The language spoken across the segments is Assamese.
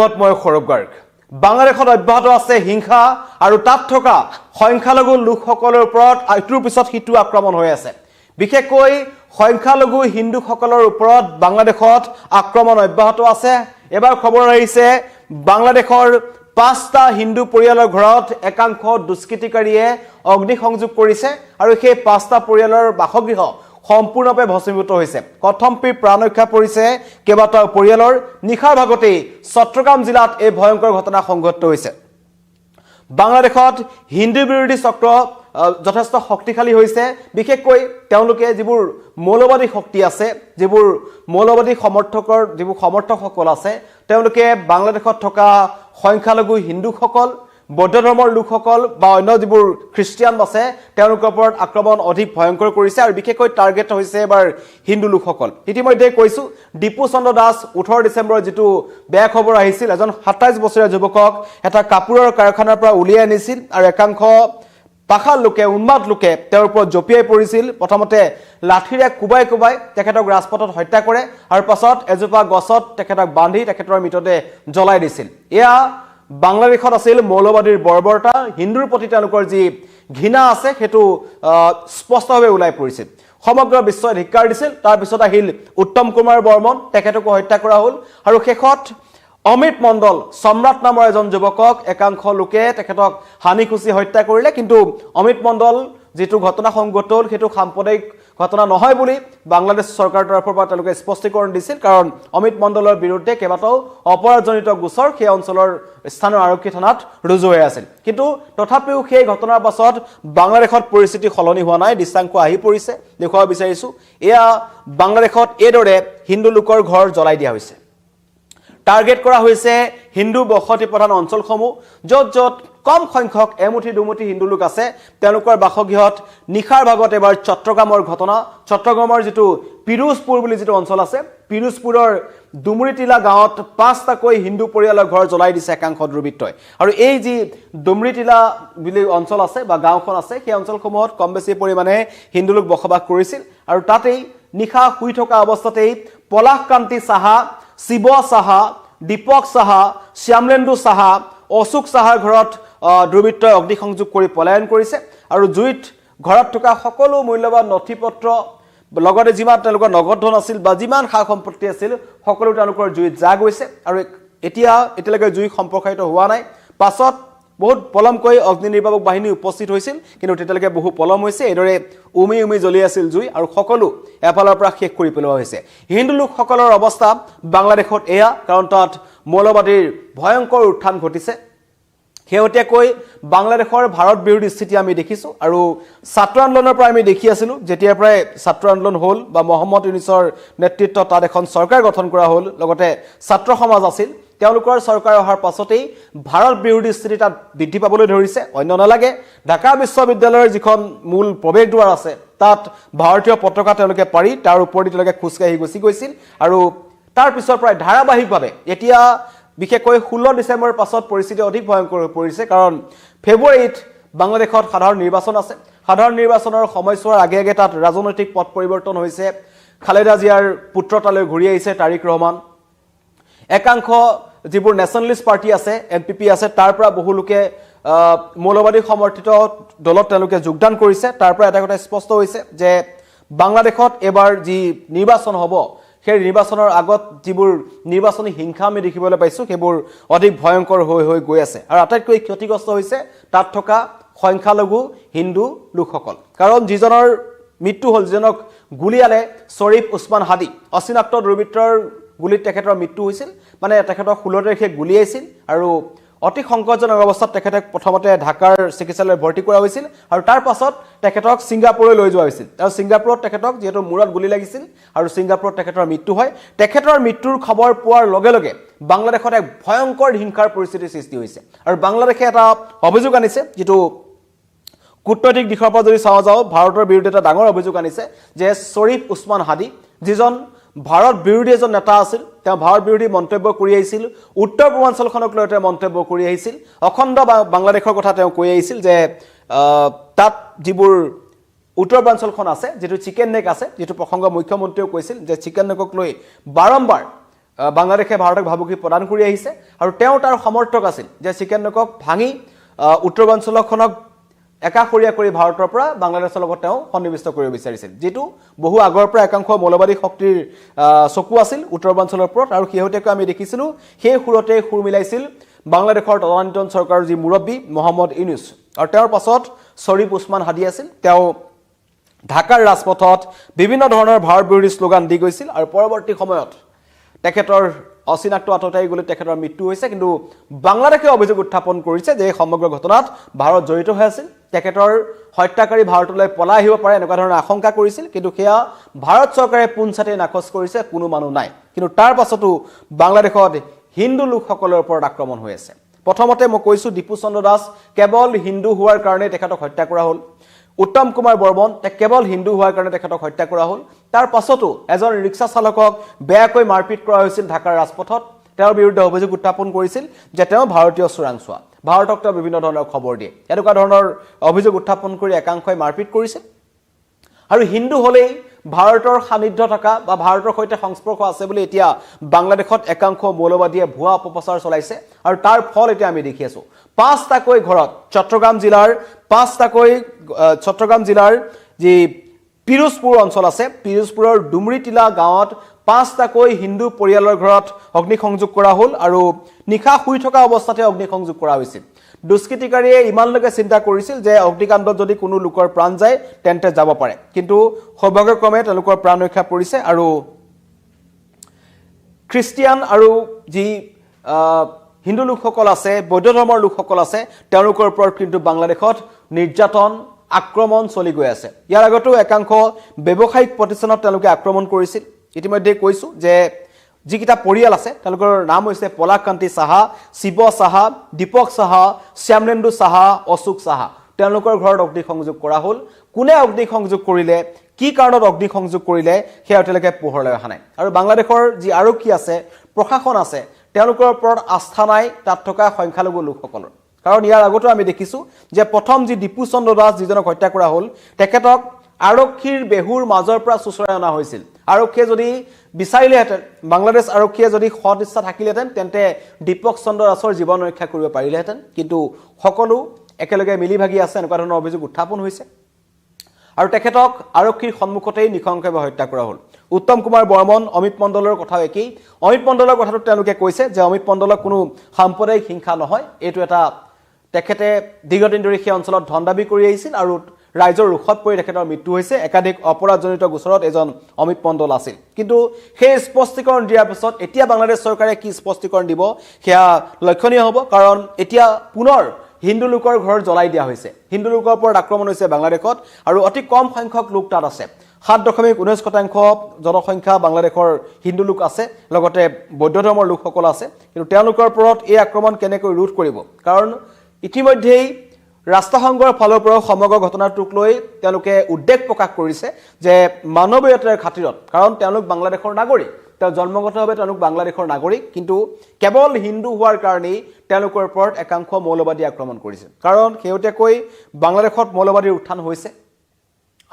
মই সৌৰভ গাৰ্গ বাংলাদেশত অব্যাহত আছে হিংসা আৰু তাত থকা সংখ্যালঘু লোকসকলৰ ওপৰত ইটোৰ পিছত সিটো আক্ৰমণ হৈ আছে বিশেষকৈ সংখ্যালঘু হিন্দুসকলৰ ওপৰত বাংলাদেশত আক্ৰমণ অব্যাহত আছে এবাৰ খবৰ আহিছে বাংলাদেশৰ 5টা হিন্দু পৰিয়ালৰ ঘৰত একাংশ দুষ্কৃতিকাৰীয়ে অগ্নিসংযোগ কৰিছে আৰু সেই 5টা পৰিয়ালৰ বাসগৃহ সম্পূৰ্ণভাৱে ভস্মীভূত হৈছে কথম্পিৰ প্ৰাণৰক্ষা পৰিছে কেবাটাও পৰিয়ালৰ নিখাৰ ভাগতেই চট্টগ্ৰাম জিলাত এই ভয়ংকৰ ঘটনা সংঘটিত হৈছে বাংলাদেশত হিন্দু বিৰোধী চক্ৰ যথেষ্ট শক্তিশালী হৈছে বিশেষকৈ তেওঁলোকে যিবোৰ মৌলবাদী শক্তি আছে যিবোৰ মৌলবাদী সমৰ্থকসকল আছে তেওঁলোকে বাংলাদেশত থকা সংখ্যালঘু হিন্দুসকল বৌদ্ধ ধৰ্মৰ লোকসকল বা অন্য যিবোৰ খ্ৰীষ্টিয়ান আছে তেওঁলোকৰ ওপৰত আক্ৰমণ অধিক ভয়ংকৰ কৰিছে আৰু বিশেষকৈ টাৰ্গেট হৈছে এবাৰ হিন্দু লোকসকল ইতিমধ্যে কৈছো দীপু চন্দ্ৰ দাস 18 ডিসেম্বৰ যেটো বেয়া খবৰ আহিছিল এজন 27 বছৰীয়া যুৱকক এটা কাপোৰৰ কাৰখানাৰ পৰা উলিয়াই আনিছিল আৰু একাংশ পাখাল লোকে উন্মাদ লোকে তেওঁৰ ওপৰত জপিয়াই পৰিছিল প্ৰথমতে লাঠিৰে কুবাই তেখেতক ৰাজপথত হত্যা কৰে আৰু পাছত এজোপা গছত তেখেতক বান্ধি তেখেতৰ মৃতদেহ জ্বলাই দিছিল এয়া বাংলাদেশত আছিল মৌলবাদীৰ বৰ্বৰতা হিন্দুৰ প্ৰতি তেওঁলোকৰ যি ঘৃণা আছে হেতু স্পষ্টভাৱে ওলাই পৰিছিল সমগ্ৰ বিশ্বই ধিক্কাৰ দিছিল তাৰ পিছত আহিল উত্তম কুমাৰ বৰ্মন তেখেতক হত্যা কৰা হ'ল আৰু শেষত অমিত মণ্ডল সম্ৰাট নামৰ এজন যুৱকক একাংশ লোকে তেখেতক হানিকুচি হত্যা কৰিলে কিন্তু অমিত মণ্ডল যেটো ঘটনা সংঘটিত হ'ল হেতু সাম্প্ৰদায়িক ঘটনা নহয় বুলি বাংলাদেশ চৰকাৰৰ তৰফৰ পৰা তেওঁলোকে স্পষ্টীকৰণ দিছিল কাৰণ অমিত মণ্ডলৰ বিৰুদ্ধে কেবাটাও অপৰাধজনিত গোচৰ সেই অঞ্চলৰ স্থানীয় আৰক্ষী থানাত ৰুজু হৈ আছিল কিন্তু তথাপিও সেই ঘটনাৰ পাছত বাংলাদেশত পৰিস্থিতি সলনি হোৱা নাই দিশাংক আহি পৰিছে দেখুৱা বিচাৰিছো এয়া বাংলাদেশত এদৰে হিন্দু লোকৰ ঘৰ জ্বলাই দিয়া হৈছে টাৰ্গেট কৰা হৈছে হিন্দু বসতি প্ৰধান অঞ্চলসমূহ য'ত কম সংখ্যক এমুঠি দুমুঠি হিন্দু লোক আছে তেওঁলোকৰ বাসগৃহত নিখাৰ ভাগত এবাৰ চট্টগ্ৰামৰ ঘটনা চট্টগ্ৰামৰ যেটো পিৰোজপুৰ বুলি যেটো অঞ্চল আছে পিৰোজপুৰৰ দুমৰিটিলা গাঁৱত 5টাকৈ হিন্দু পৰিয়ালৰ ঘৰ জ্বলাই দিছে একাংশ দুৰ্বৃত্তই আৰু এই যি দুমৰিটিলা বুলি অঞ্চল আছে বা গাঁওখন আছে সেই অঞ্চলসমূহত কম বেছি পৰিমাণে হিন্দু লোক বসবাস কৰিছিল আৰু তাতেই নিখা শুই থকা অৱস্থাতেই পলাশকান্তি সাহা শিৱ সাহা দীপক সাহা শ্যামলেন্দু সাহা অশোক সাহাৰ ঘৰত দুৰ্বৃত্তই অগ্নিসংযোগ কৰি পলায়ন কৰিছে আৰু জুইত ঘৰত থকা সকলো মূল্যৱান নথিপত্ৰ লগতে যিমান তেওঁলোকৰ নগদ ধন আছিল বা যিমান খা সম্পত্তি আছিল সকলো তেওঁলোকৰ জুইত যা গৈছে আৰু এতিয়ালৈকে জুই সম্পৰ্কিত হোৱা নাই পাছত বহুত পলমকৈ অগ্নি নিৰ্বাপক বাহিনী উপস্থিত হৈছিল কিন্তু তেতিয়ালৈকে বহু পলম হৈছে এদৰে উমি জ্বলি আছিল জুই আৰু সকলো এফালৰ পৰা শেষ কৰি পেলোৱা হৈছে হিন্দু লোকসকলৰ অৱস্থা বাংলাদেশত এয়া কাৰণ তাত মৌলবাদীৰ ভয়ংকৰ উত্থান ঘটিছে হেওতিয়াকৈ বাংলাদেশৰ ভাৰত বিৰোধী স্থিতি আমি দেখিছো আৰু ছাত্ৰ আন্দোলনৰ পৰা আমি দেখি আছিলো যেতিয়া প্ৰায় ছাত্ৰ আন্দোলন হ'ল বা মোহাম্মদ ইউনুছৰ নেতৃত্বত তাত এখন চৰকাৰ গঠন কৰা হ'ল লগতে ছাত্ৰ সমাজ আছিল তেওঁলোকৰ চৰকাৰ অহাৰ পাছতেই ভাৰত বিৰোধী স্থিতি তাত বৃদ্ধি পাবলৈ ধৰিছে অন্য নালাগে ঢাকা বিশ্ববিদ্যালয়ৰ যিখন মূল প্ৰৱেশ দুৱাৰ আছে তাত ভাৰতীয় পতাকা তেওঁলোকে পাৰি তাৰ ওপৰেদি তেওঁলোকে খুচকাহি গুচি গৈছিল আৰু তাৰ পিছৰ প্ৰায় ধাৰাবাহিকভাৱে এতিয়া বিশেষকৈ 16 ডিসেম্বৰৰ পাছত পৰিস্থিতি অধিক ভয়ংকৰ হৈ পৰিছে কাৰণ ফেব্ৰুৱাৰীত বাংলাদেশত সাধাৰণ নিৰ্বাচন আছে সাধাৰণ নিৰ্বাচনৰ সময়ছোৱাৰ আগে তাত ৰাজনৈতিক পথ পৰিৱৰ্তন হৈছে খালেদা জিয়াৰ পুত্ৰতালৈ ঘূৰি আহিছে তাৰিক ৰহমান একাংশ যিবোৰ নেশ্যনেলিষ্ট পাৰ্টি আছে এনপিপি আছে তাৰ পৰা বহু লোকে মৌলবাদী সমৰ্থিত দলত তেওঁলোকে যোগদান কৰিছে তাৰ পৰা এটা কথা স্পষ্ট হৈছে যে বাংলাদেশত এবাৰ যি নিৰ্বাচন হ'ব সেই নিৰ্বাচনৰ আগত যিবোৰ নিৰ্বাচনী হিংসা আমি দেখিবলৈ পাইছো সেইবোৰ অধিক ভয়ংকৰ হৈ গৈ আছে আৰু আটাইতকৈ ক্ষতিগ্ৰস্ত হৈছে তাত থকা সংখ্যালঘু হিন্দু লোকসকল কাৰণ যিজনৰ মৃত্যু হ'ল যিজনক গুলিয়ালে শৰীফ উছমান হাদি অচিনাক্ত দুৰ্বৃত্তৰ গুলিত তেখেতৰ মৃত্যু হৈছিল মানে তেখেতক 16 তাৰিখে গুলিয়াইছিল আৰু অতি সংকটজনক অৱস্থাত তেখেতক প্ৰথমতে ঢাকাৰ চিকিৎসালয়ত ভৰ্তি কৰা হৈছিল আৰু তাৰ পাছত তেখেতক ছিংগাপুৰলৈ লৈ যোৱা হৈছিল আৰু ছিংগাপুৰত তেখেতক যেহেতু মূৰত গুলি লাগিছিল আৰু ছিংগাপুৰত তেখেতৰ মৃত্যু হয় তেখেতৰ মৃত্যুৰ খবৰ পোৱাৰ লগে বাংলাদেশত এক ভয়ংকৰ হিংসাৰ পৰিস্থিতিৰ সৃষ্টি হৈছে আৰু বাংলাদেশে এটা অভিযোগ আনিছে যেটো কূটনৈতিক দিশৰ পৰা যদি চাওঁ যাওঁ ভাৰতৰ বিৰুদ্ধে এটা ডাঙৰ অভিযোগ আনিছে যে শৰীফ উছমান হাদি যিজন ভাৰত বিৰোধী এজন নেতা আছিল তেওঁ ভাৰত বিৰোধী মন্তব্য কৰি আহিছিল উত্তৰ পূৰ্বাঞ্চলখনক লৈ তেওঁ মন্তব্য কৰি আহিছিল অখণ্ড বাংলাদেশৰ কথা তেওঁ কৈ আহিছিল যে তাত যিবোৰ উত্তৰ পূৰ্বাঞ্চলখন আছে যেটো চিকেন নেক আছে যেটো প্ৰসংগ মুখ্যমন্ত্ৰীও কৈছিল যে চিকেন নেকক লৈ বাৰম্বাৰ বাংলাদেশে ভাৰতক ভাবুকি প্ৰদান কৰি আহিছে আৰু তেওঁ তাৰ সমৰ্থক আছিল যে চিকেন নেকক ভাঙি উত্তৰাঞ্চলখনক একাষৰীয়া কৰি ভাৰতৰ পৰা বাংলাদেশৰ লগত তেওঁ সন্নিবিষ্ট কৰিব বিচাৰিছিল যেটো বহু আগৰ পৰা একাংশ মৌলবাদী শক্তিৰ চকু আছিল উত্তৰাঞ্চলৰ ওপৰত আৰু কিহতেকৈ আমি দেখিছিলো সেই সুৰতে সুৰ মিলাইছিল বাংলাদেশৰ তদানীন্তন চৰকাৰৰ যি মুৰব্বী মোহাম্মদ ইউনুছ আৰু তেওঁৰ পাছত শৰীফ উছমান হাদি আছিল তেওঁ ঢাকাৰ ৰাজপথত বিভিন্ন ধৰণৰ ভাৰত বিৰোধী স্লোগান দি গৈছিল আৰু পৰৱৰ্তী সময়ত তেখেতৰ অচিনাক্ত আততাই গলে তেখেতৰ মৃত্যু হৈছে কিন্তু বাংলাদেশে অভিযোগ উত্থাপন কৰিছে যে সমগ্ৰ ঘটনাত ভাৰত জড়িত হৈ আছিল তেখেতৰ হত্যাকাৰী ভাৰতলৈ পলাই আহিব পাৰে এনেকুৱা ধৰণৰ আশংকা কৰিছিল কিন্তু সেয়া ভাৰত চৰকাৰে পুনচাতে নাকচ কৰিছে কোনো মানুহ নাই কিন্তু তাৰ পাছতো বাংলাদেশত হিন্দু লোকসকলৰ ওপৰত আক্ৰমণ হৈ আছে প্ৰথমতে মই কৈছো দীপু চন্দ্ৰ দাস কেৱল হিন্দু হোৱাৰ কাৰণে তেখেতক হত্যা কৰা হ'ল উত্তম কুমাৰ বৰ্মন কেৱল হিন্দু হোৱাৰ কাৰণে তেখেতক হত্যা কৰা হ'ল তাৰ পাছতো এজন ৰিক্সা চালকক বেয়াকৈ মাৰপিট কৰা হৈছিল ঢাকাৰ ৰাজপথত তেওঁৰ বিৰুদ্ধে অভিযোগ উত্থাপন কৰিছিল যে তেওঁ ভাৰতীয় চোৰাংচোৱা ভাৰতক তেওঁ বিভিন্ন ধৰণৰ খবৰ দিয়ে এনেকুৱা ধৰণৰ অভিযোগ উত্থাপন কৰি একাংশই মাৰপিট কৰিছে আৰু হিন্দু হলেই ভাৰতৰ সান্নিধ্য থকা বা ভাৰতৰ সৈতে সংস্পৰ্শ আছে বুলি এতিয়া বাংলাদেশত একাংশ মৌলবাদীয়ে ভুৱা অপপ্ৰচাৰ চলাইছে আৰু তাৰ ফল এতিয়া আমি দেখি আছো পাঁচটাকৈ ঘৰত চট্টগ্ৰাম জিলাৰ যি পিৰোজপুৰ অঞ্চল আছে পিৰোজপুৰৰ ডুমৰিটিলা গাঁৱত পাঁচটাকৈ হিন্দু পৰিয়ালৰ ঘৰত অগ্নিসংযোগ কৰা হ'ল আৰু নিখা শুই থকা অৱস্থাতে অগ্নিসংযোগ কৰা হৈছিল দুষ্কৃতিকাৰীয়ে ইমানলৈকে চিন্তা কৰিছিল যে অগ্নিকাণ্ডত যদি কোনো লোকৰ প্ৰাণ যায় তেন্তে যাব পাৰে কিন্তু সৌভাগ্যক্ৰমে তেওঁলোকৰ প্ৰাণ ৰক্ষা পৰিছে আৰু খ্ৰীষ্টিয়ান আৰু যি হিন্দু লোকসকল আছে বৌদ্ধ ধৰ্মৰ লোকসকল আছে তেওঁলোকৰ ওপৰত কিন্তু বাংলাদেশত নিৰ্যাতন আক্ৰমণ চলি গৈ আছে ইয়াৰ আগতো একাংশ ব্যৱসায়িক প্ৰতিষ্ঠানত তেওঁলোকে আক্ৰমণ কৰিছিল ইতিমধ্যে কৈছো যে যিকিটা পৰিয়াল আছে তেওঁলোকৰ নাম হৈছে পলাকান্তি সাহা শিৱ সাহা দীপক সাহা শ্যামলেন্দু সাহা অশোক সাহা তেওঁলোকৰ ঘৰত অগ্নিসংযোগ কৰা হ'ল কোনে অগ্নিসংযোগ কৰিলে কি কাৰণত অগ্নিসংযোগ কৰিলে সেয়া এতিয়ালৈকে পোহৰলৈ অহা নাই আৰু বাংলাদেশৰ যি আৰক্ষী আছে প্ৰশাসন আছে তেওঁলোকৰ ওপৰত আস্থা নাই তাত থকা সংখ্যালঘু লোকসকলৰ কাৰণ ইয়াৰ আগতো আমি দেখিছো যে প্ৰথম যি দীপু চন্দ্ৰ দাস যিজনক হত্যা কৰা হ'ল তেখেতক আৰক্ষীৰ বেহুৰ মাজৰ পৰা সুচৰাই অনা হৈছিল আৰক্ষীয়ে যদি বিচাৰিলেহেঁতেন বাংলাদেশ আৰক্ষীয়ে যদি সৎ ইচ্ছা থাকিলেহেঁতেন তেন্তে দীপক চন্দ্ৰ দাসৰ জীৱন ৰক্ষা কৰিব পাৰিলেহেঁতেন কিন্তু সকলো একেলগে মিলি ভাগি আছে এনেকুৱা ধৰণৰ অভিযোগ উত্থাপন হৈছে আৰু তেখেতক আৰক্ষীৰ সন্মুখতেই নিখংভাৱে হত্যা কৰা হ'ল উত্তম কুমাৰ বৰ্মন অমিত মণ্ডলৰ কথাও একেই অমিত মণ্ডলৰ কথাটো তেওঁলোকে কৈছে যে অমিত মণ্ডলক কোনো সাম্প্ৰদায়িক হিংসা নহয় এইটো এটা তেখেতে দীৰ্ঘদিন ধৰি সেই অঞ্চলত ধন দাবী কৰি আহিছিল আৰু ৰাইজৰ ৰুখত পৰি তেখেতৰ মৃত্যু হৈছে একাধিক অপৰাধজনিত গোচৰত এজন অমিত মণ্ডল আছিল কিন্তু সেই স্পষ্টীকৰণ দিয়াৰ পিছত এতিয়া বাংলাদেশ চৰকাৰে কি স্পষ্টীকৰণ দিব সেয়া লক্ষণীয় হ'ব কাৰণ এতিয়া পুনৰ হিন্দু লোকৰ ঘৰ জ্বলাই দিয়া হৈছে হিন্দু লোকৰ ওপৰত আক্ৰমণ হৈছে বাংলাদেশত আৰু অতি কম সংখ্যক লোক তাত আছে 7.19% জনসংখ্যা বাংলাদেশৰ হিন্দু লোক আছে লগতে বৌদ্ধ ধৰ্মৰ লোকসকল আছে কিন্তু তেওঁলোকৰ ওপৰত এই আক্ৰমণ কেনেকৈ ৰোধ কৰিব কাৰণ ইতিমধ্যেই ৰাষ্ট্ৰসংঘৰ ফালৰ পৰা সমগ্ৰ ঘটনাটোক লৈ তেওঁলোকে উদ্বেগ প্ৰকাশ কৰিছে যে মানৱীয়তাৰ খাতিৰত কাৰণ তেওঁলোক বাংলাদেশৰ নাগৰিক তেওঁ জন্মগতভাৱে তেওঁলোক বাংলাদেশৰ নাগৰিক কিন্তু কেৱল হিন্দু হোৱাৰ কাৰণেই তেওঁলোকৰ ওপৰত একাংশ মৌলবাদী আক্ৰমণ কৰিছে কাৰণ শেহতীয়াকৈ বাংলাদেশত মৌলবাদীৰ উত্থান হৈছে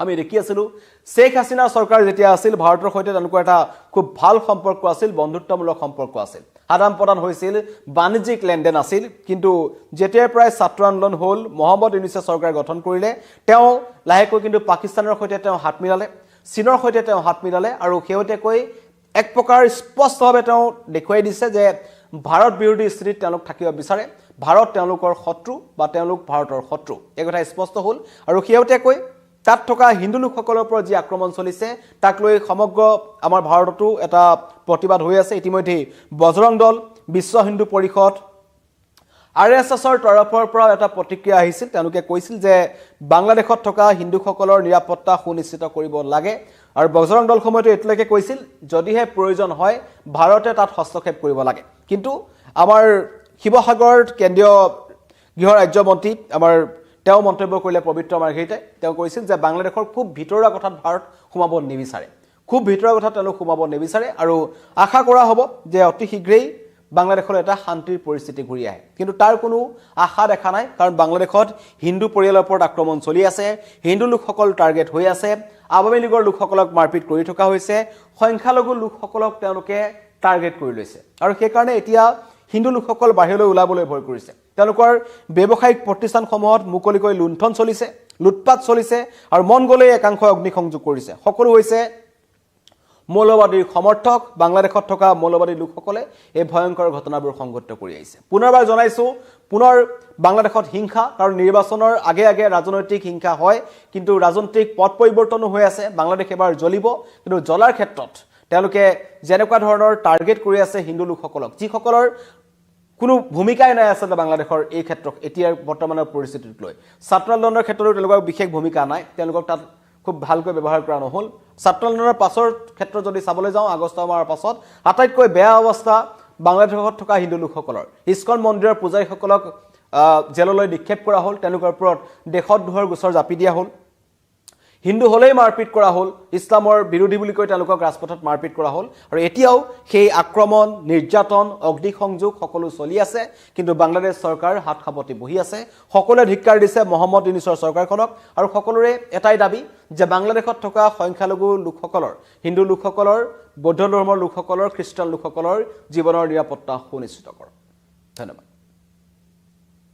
আমি দেখি আছিলো শেখ হাসিনাৰ চৰকাৰ যেতিয়া আছিল ভাৰতৰ সৈতে তেওঁলোকৰ এটা খুব ভাল সম্পৰ্ক আছিল বন্ধুত্বমূলক সম্পৰ্ক আছিল আদান প্ৰদান হৈছিল বাণিজ্যিক লেনদেন আছিল কিন্তু যেতিয়াৰ প্ৰায় ছাত্ৰ আন্দোলন হ'ল মোহাম্মদ ইউনুছে চৰকাৰ গঠন কৰিলে তেওঁ লাহেকৈ কিন্তু পাকিস্তানৰ সৈতে তেওঁ হাত মিলালে চীনৰ সৈতে তেওঁ হাত মিলালে আৰু শেহতীয়াকৈ এক প্ৰকাৰ স্পষ্টভাৱে তেওঁ দেখুৱাই দিছে যে ভাৰত বিৰোধী স্থিতিত তেওঁলোক থাকিব বিচাৰে ভাৰত তেওঁলোকৰ শত্ৰু বা তেওঁলোক ভাৰতৰ শত্ৰু এই কথা স্পষ্ট হ'ল আৰু শেহতীয়াকৈ তাত থকা হিন্দু লোকসকলৰ ওপৰত যি আক্ৰমণ চলিছে তাক লৈ সমগ্ৰ আমাৰ ভাৰততো এটা প্ৰতিবাদ হৈ আছে ইতিমধ্যে বজৰং দল বিশ্ব হিন্দু পৰিষদ আৰএছএছৰ তৰফৰ পৰা এটা প্ৰতিক্ৰিয়া আহিছিল তেওঁলোকে কৈছিল যে বাংলাদেশত থকা হিন্দুসকলৰ নিৰাপত্তা সুনিশ্চিত কৰিব লাগে আৰু বজৰং দল সময়তে এতিয়ালৈকে কৈছিল যদিহে প্ৰয়োজন হয় ভাৰতে তাত হস্তক্ষেপ কৰিব লাগে কিন্তু আমাৰ শিৱসাগৰ কেন্দ্ৰীয় গৃহ ৰাজ্য মন্ত্ৰী আমাৰ তেওঁ মন্তব্য কৰিলে পবিত্ৰ মাৰ্ঘেৰিটাই তেওঁ কৈছিল যে বাংলাদেশৰ খুব ভিতৰুৱা কথাত ভাৰত সোমাব নিবিচাৰে খুব ভিতৰুৱা কথাত তেওঁলোক সোমাব নিবিচাৰে আৰু আশা কৰা হ'ব যে অতি শীঘ্ৰেই বাংলাদেশৰ এটা শান্তিৰ পৰিস্থিতি ঘূৰি আহে কিন্তু তাৰ কোনো আশা দেখা নাই কাৰণ বাংলাদেশত হিন্দু পৰিয়ালৰ ওপৰত আক্ৰমণ চলি আছে হিন্দু লোকসকল টাৰ্গেট হৈ আছে আৱামী লীগৰ লোকসকলক মাৰপিট কৰি থকা হৈছে সংখ্যালঘু লোকসকলক তেওঁলোকে টাৰ্গেট কৰি লৈছে আৰু সেইকাৰণে এতিয়া হিন্দু লোকসকল বাহিৰলৈ ওলাবলৈ ভয় কৰিছে তেওঁলোকৰ ব্যৱসায়িক প্ৰতিষ্ঠানসমূহত মুকলিকৈ লুণ্ঠন চলিছে লুটপাট চলিছে আৰু মন গ'লেই একাংশই অগ্নিসংযোগ কৰিছে সকলো হৈছে মৌলবাদীৰ সমৰ্থক বাংলাদেশত থকা মৌলবাদী লোকসকলে এই ভয়ংকৰ ঘটনাবোৰ সংঘটিত কৰি আহিছে পুনৰবাৰ জনাইছো পুনৰ বাংলাদেশত হিংসা কাৰণ নিৰ্বাচনৰ আগে আগে ৰাজনৈতিক হিংসা হয় কিন্তু ৰাজনৈতিক পথ পৰিৱৰ্তনো হৈ আছে বাংলাদেশ এবাৰ জ্বলিব কিন্তু জ্বলাৰ ক্ষেত্ৰত তেওঁলোকে যেনেকুৱা ধৰণৰ টাৰ্গেট কৰি আছে হিন্দু লোকসকলক যিসকলৰ কোনো ভূমিকাই নাই আছে বাংলাদেশৰ এই ক্ষেত্ৰত এতিয়া বৰ্তমানৰ পৰিস্থিতিক লৈ ছাত্ৰ আন্দোলনৰ ক্ষেত্ৰতো তেওঁলোকৰ বিশেষ ভূমিকা নাই তেওঁলোকক তাত খুব ভালকৈ ব্যৱহাৰ কৰা নহল ছাত্ৰ আন্দোলনৰ পাছৰ ক্ষেত্ৰত যদি চাবলৈ যাওঁ আগষ্ট মাহৰ পাছত আটাইতকৈ বেয়া অৱস্থা বাংলাদেশত থকা হিন্দু লোকসকলৰ ইস্কন মন্দিৰৰ পূজাৰীসকলক জেললৈ নিক্ষেপ কৰা হ'ল তেওঁলোকৰ ওপৰত দেশদ্ৰোহৰ গোচৰ জাপি দিয়া হ'ল হিন্দু হলেই মাৰপিট কৰা হ'ল ইছলামৰ বিৰোধী বুলি কৈ তেওঁলোকক ৰাজপথত মাৰপিট কৰা হ'ল আৰু এতিয়াও সেই আক্ৰমণ নিৰ্যাতন অগ্নিসংযোগ সকলো চলি আছে কিন্তু বাংলাদেশ চৰকাৰ হাত সাবতি বহি আছে সকলোৱে ধিক্কাৰ দিছে মহম্মদ ইউনুছৰ চৰকাৰখনক আৰু সকলোৰে এটাই দাবী যে বাংলাদেশত থকা সংখ্যালঘু লোকসকলৰ হিন্দু লোকসকলৰ বৌদ্ধ ধৰ্মৰ লোকসকলৰ খ্ৰীষ্টান লোকসকলৰ জীৱনৰ নিৰাপত্তা সুনিশ্চিত কৰক ধন্যবাদ